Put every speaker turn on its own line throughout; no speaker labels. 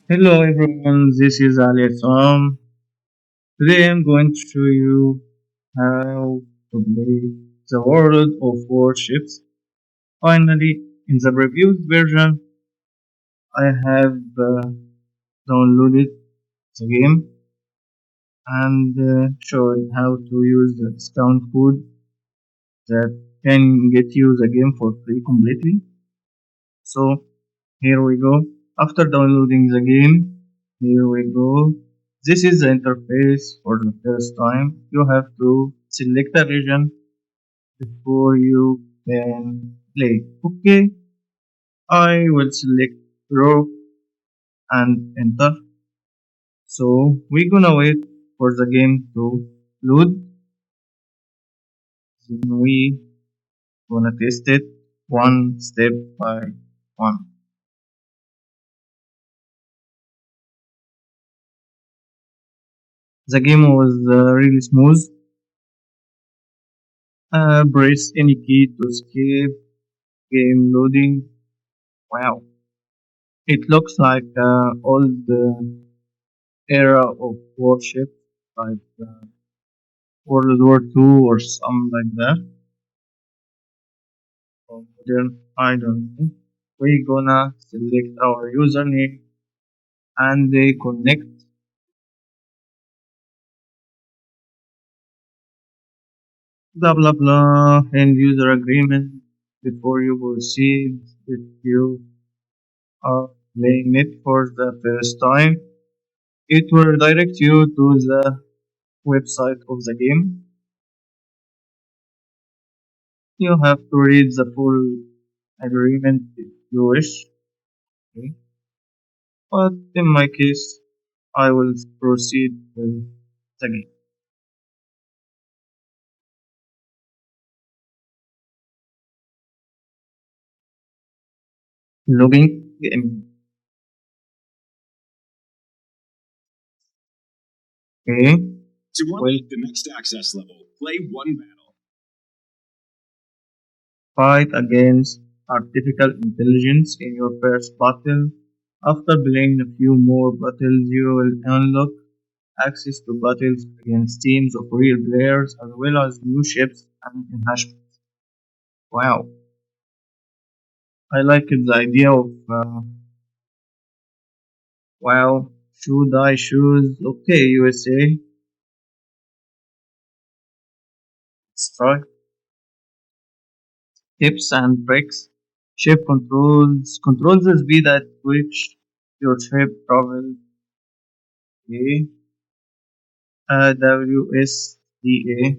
Hello everyone, this is Ali Tom. Today I'm going to show you how to play the World of Warships. Finally, in the previous version, I have downloaded the game and showed how to use the discount code that can get you the game for free completely. So here we go. After downloading the game, here we go. This is the interface for the first time. You have to select a region before you can play. Okay, I will select Europe and enter. So we're gonna wait for the game to load. Then we gonna test it one step by one. The game was really smooth. Press any key to escape. Game loading. Wow. It looks like old era of warship, like World War II or something like that. Or modern, I don't know. We're gonna select our username and they connect. Blah blah blah. End user agreement. Before you proceed, if you are playing it for the first time, it will direct you to the website of the game. You have to read the full agreement if you wish. Okay. But in my case, I will proceed with the game. Logging game. Okay.
To
Well,
unlock the next access level, play one battle.
fight against artificial intelligence in your first battle. After playing a few more battles, you will unlock access to battles against teams of real players as well as new ships and enhancements. Wow. I like the idea of wow, should I choose? Okay, USA. Let's try. Tips and tricks. Ship controls. Control the speed at which your ship travels. Okay. WSDA.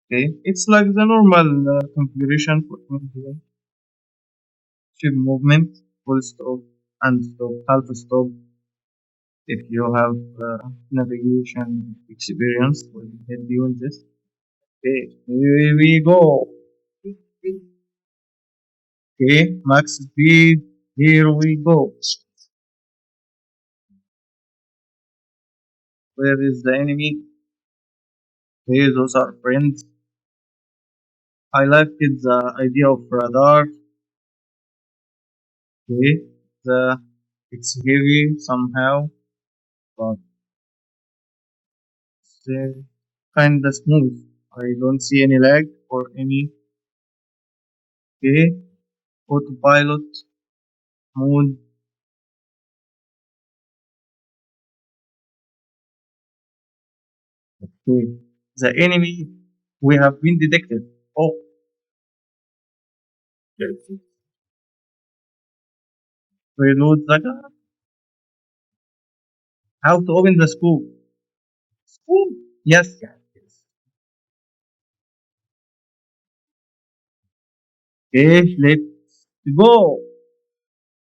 Okay. It's like the normal configuration for ship movement. Full stop and stop. Half stop. If you have navigation experience, will help you in this. Okay. Here we go. Okay, max speed. Here we go. Where is the enemy? Okay, those are friends. I liked the idea of radar. Okay, the it's heavy somehow, but it's kinda smooth. I don't see any lag or any. Okay, autopilot mode. Okay, the enemy we have been detected. Oh, okay. Reload the gun. How to open the scoop? Scoop. Yes, yes, yes. Okay, let's go.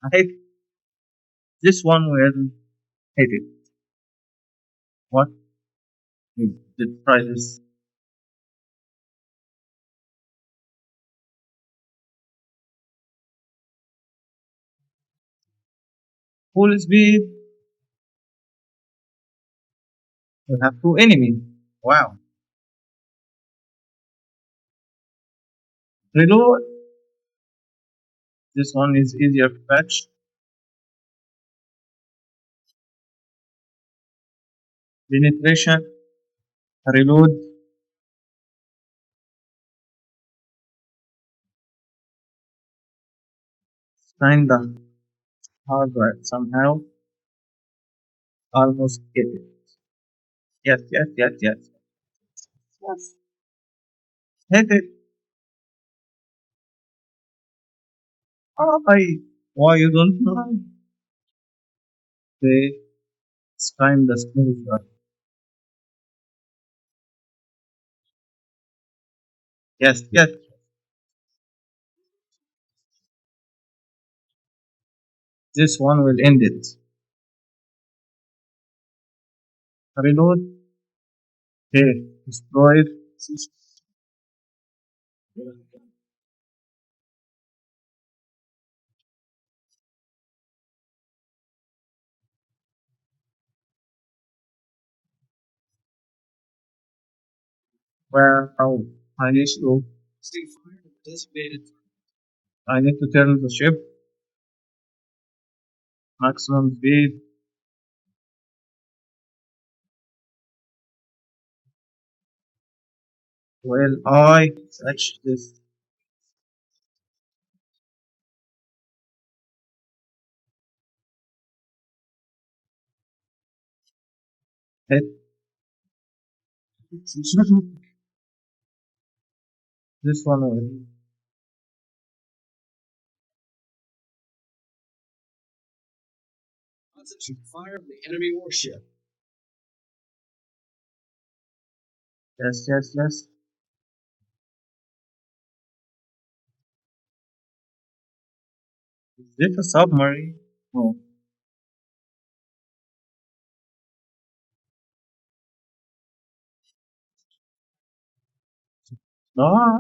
I hate this one will hate it. What? Let's try this. Full speed. We have two enemies. Wow. Reload. This one is easier to catch. penetration, reload, kinda hard right somehow. Almost get it. Yes, yes, yes, yes. Yes. Hit it. Why you don't know? Okay, it's kinda smooth. Yes, yes. This one will end it. Reload. Okay, destroyed. Where? Oh, I need to. I need to turn the ship maximum speed. Well, I touch this. Hit this one will.
Fire the enemy warship.
Yes, yes, yes. Is this a submarine? No. No.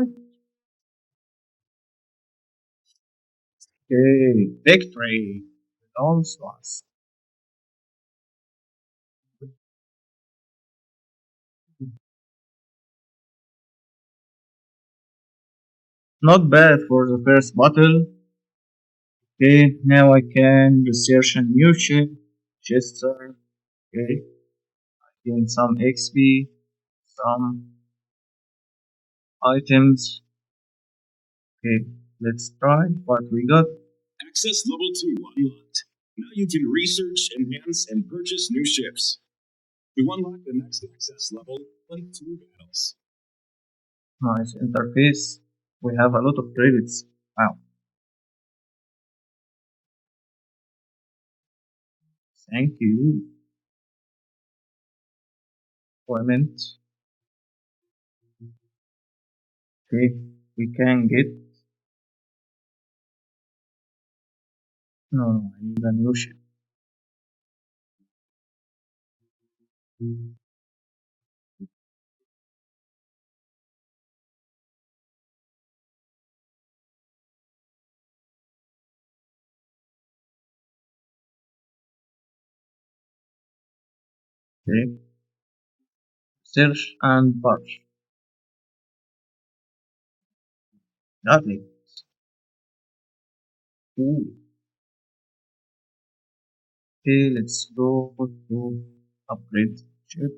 Okay, victory. Belongs to us. Not bad for the first battle. Okay, now I can research a new ship. Chester. Okay, gain some XP, some items. Okay, let's try what we got.
Access level 2 unlocked. Now you can research, enhance, and purchase new ships. To unlock the next access level, play 2 battles.
Nice interface. We have a lot of credits. Wow, thank you. Equipment. Okay, we can get. No, I need a new ship. Okay, search and patch. Got it. Ooh. Okay, let's go to upgrade ship.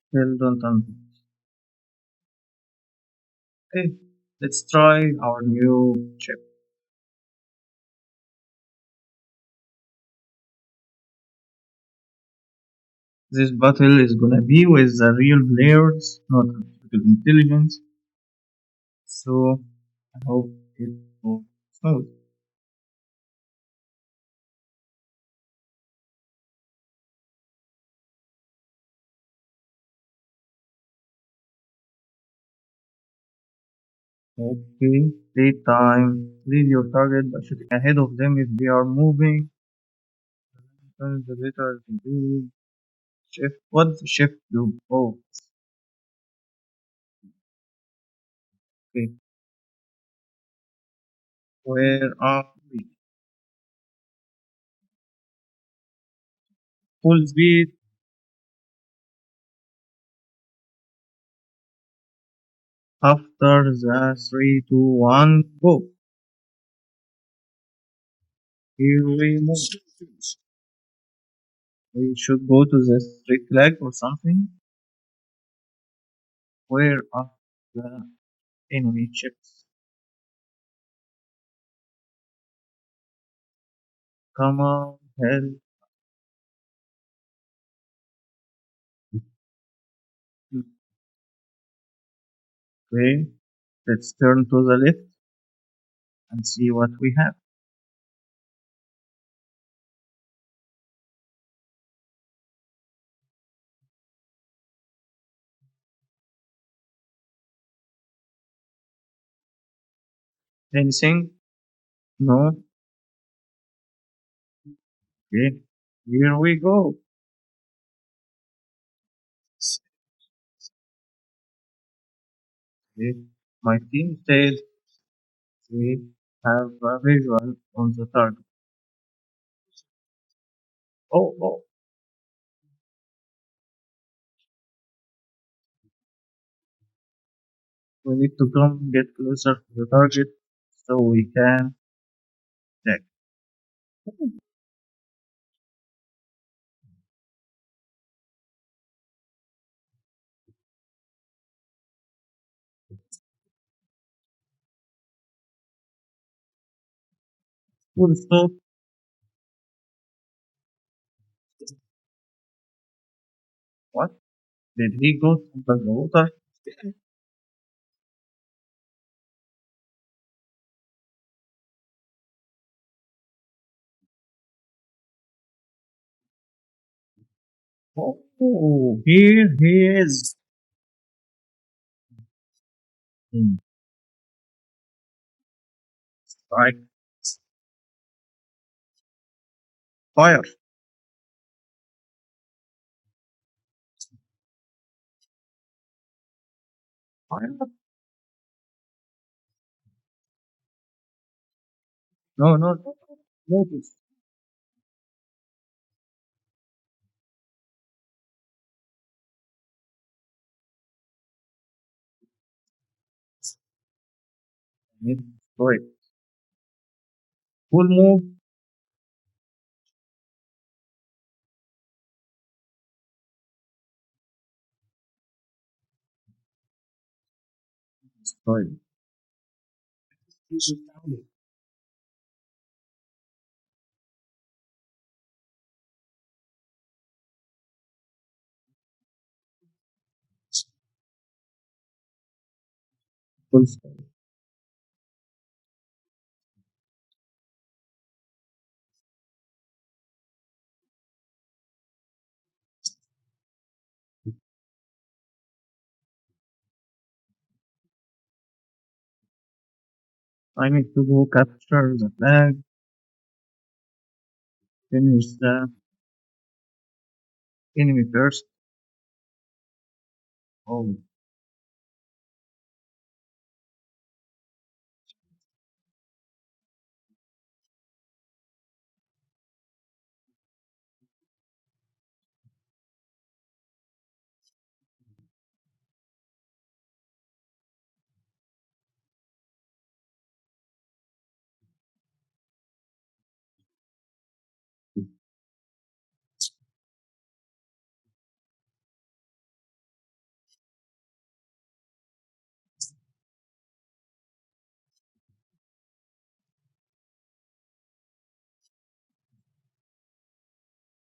Still don't understand. Okay, let's try our new ship. This battle is gonna be with the real players, not artificial intelligence. So I hope it goes smooth. Okay, daytime. Lead your target by shooting ahead of them if they are moving. Turn the letter to do. Shift. What does shift do? Oh, okay. Where are we? Full speed. After the 3, 2, 1, go. Here we move. We should go to the street flag or something. Where are the enemy ships? Come on, help. Okay, let's turn to the left and see what we have. Anything? No? Okay, here we go. Okay. My team says we have a visual on the target. Oh, oh, we need to come get closer to the target so we can check. Full stop. What? Did he go under the water? Oh, here he is. Hmm. Strike. Fire. Fire. No, no, no. Notice. Need to destroy it. Full move. Destroy it.
User found it.
Full stop. I need to go capture the flag. Finish the enemy first. Oh,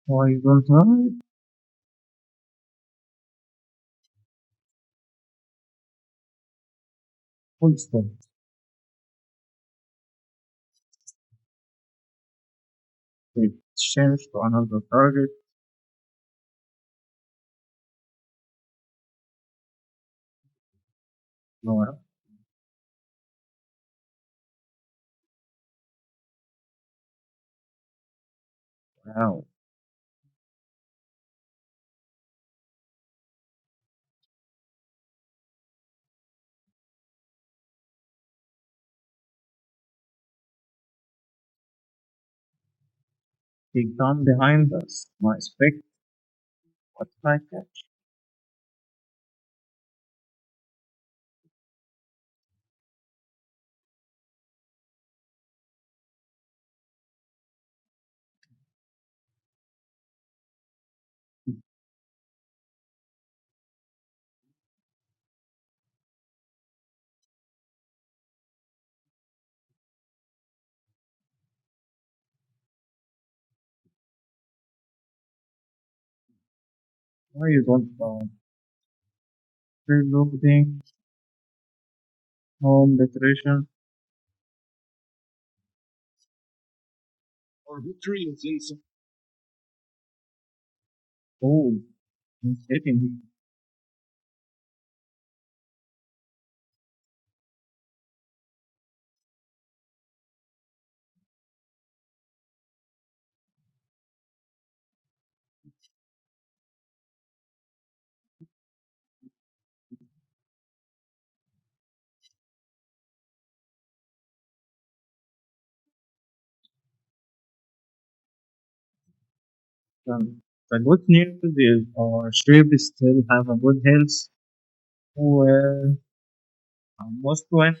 why don't I? Full stop. It changed to another target. No, wow. He come behind us. My spec. What did I catch? Why you don't reloading home decoration?
Our victory is in sight.
Oh, it's hitting me. The good news is our ship still have a good health. Well, almost went.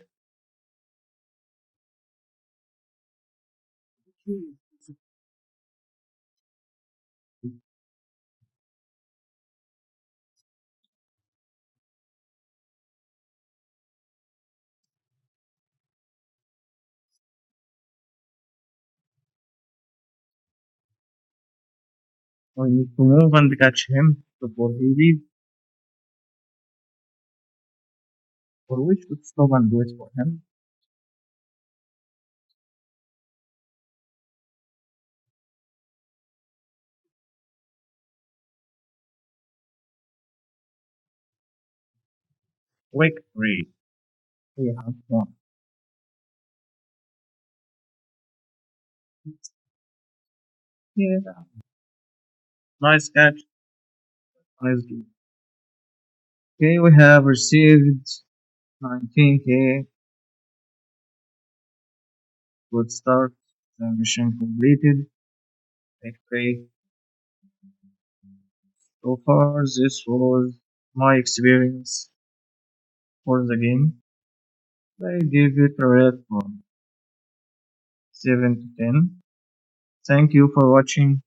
We need to move and catch him before he leaves. Or we should stop and wait for him. Victory. We have won. Yeah. Nice catch. Nice game. Okay, we have received 19k. Good start. The mission completed. Okay. So far, this was my experience for the game. I give it a rate from 7 to 10. Thank you for watching.